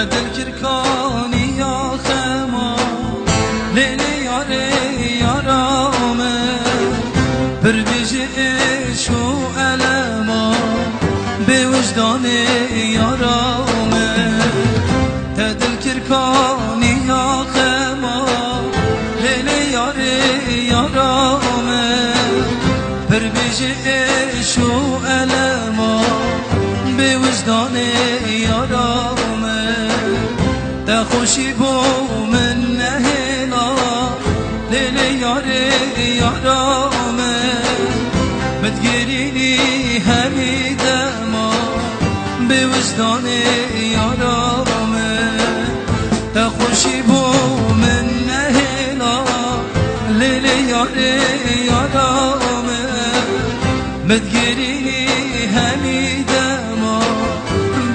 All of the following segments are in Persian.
دل کرکانی یا خما لیلی یاره یارامه پر بیجه عشق و علما به وجدان یارامه دل کرکانی یا خما لیلی یاره یارامه پر بیجه عشق و علما به وجدان یارامه ده خوشی بو من نهینا لیلی یاره یارامه مدگیرینی همی دما به وجدان یارامه ده خوشی بو من نهینا لیلی یاره یارامه مدگیرینی همی دما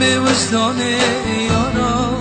به وجدان یارامه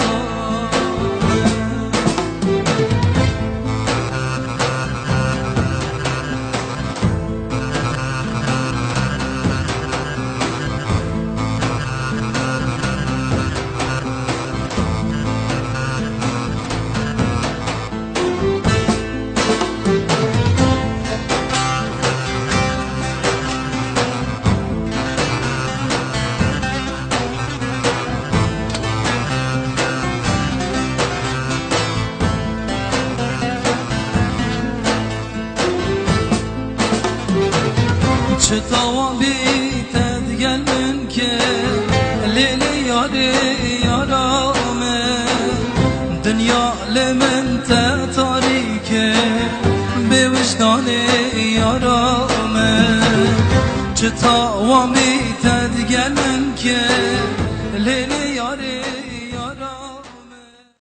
چطور بیتد گلن که لیلی یاره یارامه دنیا لمن تاریکه به وجدان یارامه چطور بیتد گلن که